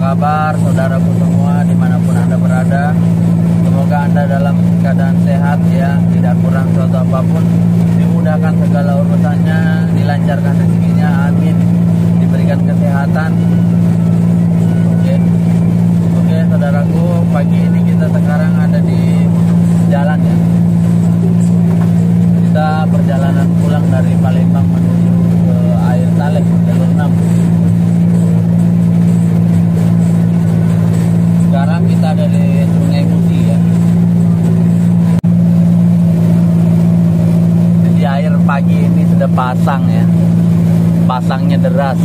kabar saudaraku semua dimanapun Anda berada? Semoga Anda dalam keadaan sehat ya, tidak kurang suatu apapun, dimudahkan segala urusannya, dilancarkan rezekinya, amin, diberikan kesehatan. Oke saudaraku, pagi ini kita sekarang ada di jalan ya. Kita perjalanan pulang dari Palembang menuju ke Air Talek, jalur 6. Sekarang kita ada di Sungai Musi ya. Jadi air pagi ini sudah pasang ya. Pasangnya deras.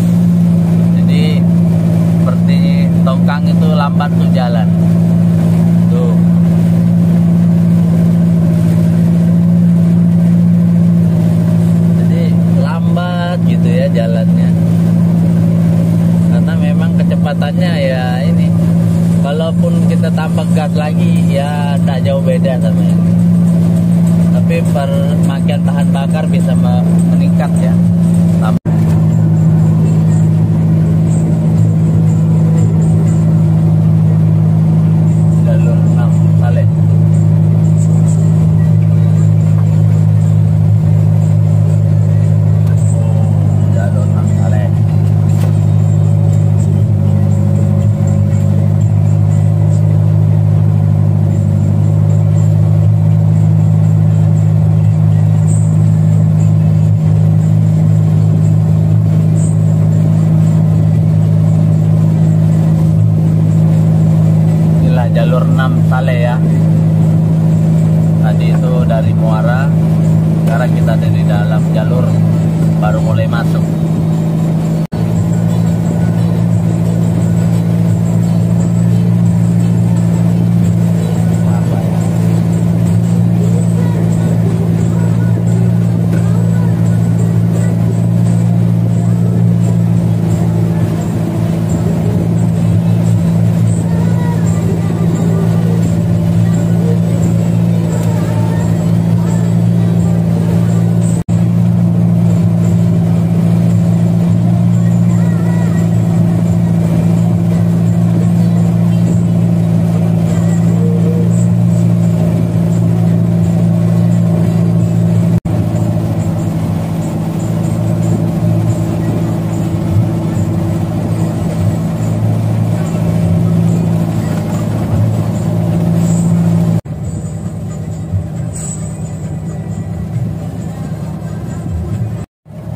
Jadi seperti tongkang itu lambat tuh jalan. Tuh. Jadi lambat gitu ya jalannya. Karena memang kecepatannya ya ini. Walaupun kita tambah gas lagi ya tak jauh beda sama ini. Tapi pemakaian bahan bakar bisa meningkat ya. Jalur 6 Saleh. Jalur 6 Saleh. Jalur 6 Saleh ya. Tadi itu dari Muara, sekarang kita ada di dalam jalur, baru mulai masuk.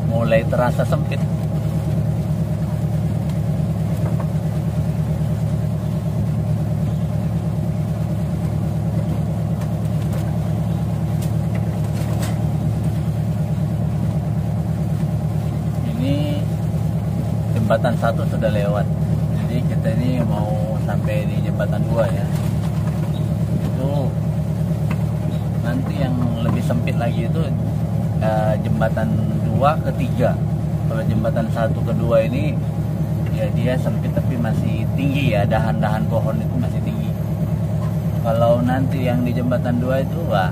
Mulai terasa sempit. Ini jembatan 1 sudah lewat. Jadi kita ini mau sampai di jembatan 2 ya. Itu nanti yang lebih sempit lagi itu jembatan 2 ke 3. Kalau jembatan 1 ke 2 ini ya dia sempit tapi masih tinggi ya, dahan-dahan pohon itu masih tinggi. Kalau nanti yang di jembatan 2 itu wah,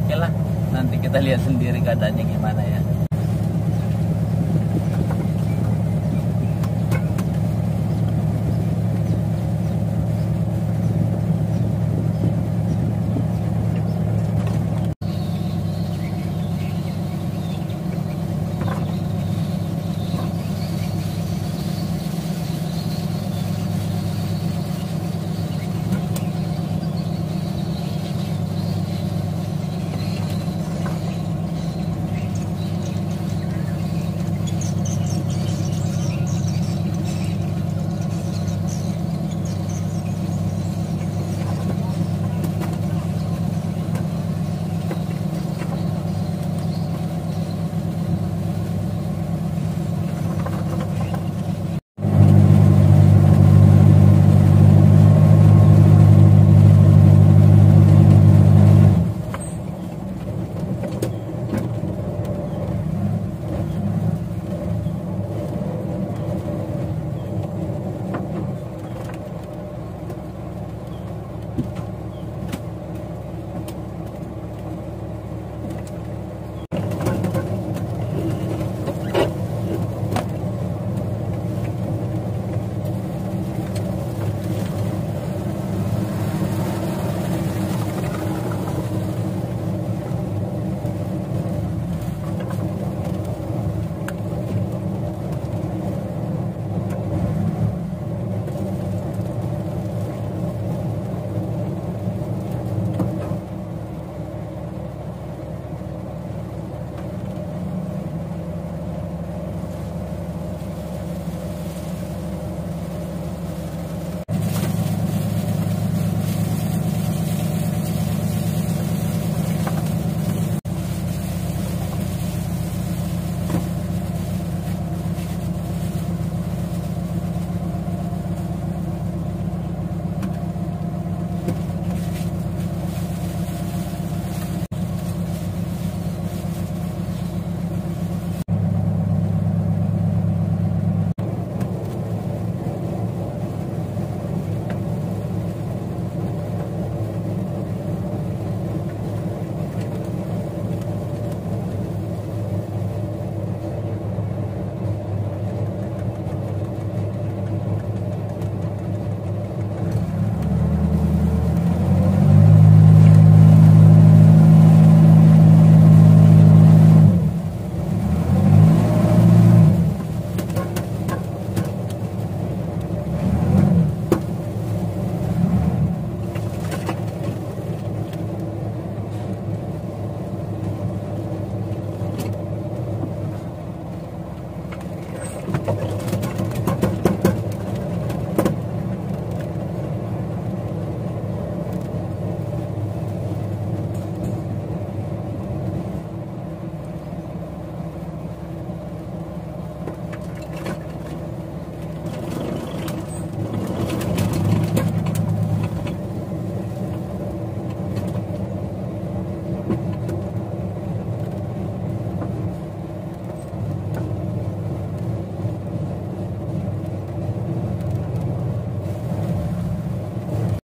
oke lah, nanti kita lihat sendiri keadaannya gimana ya.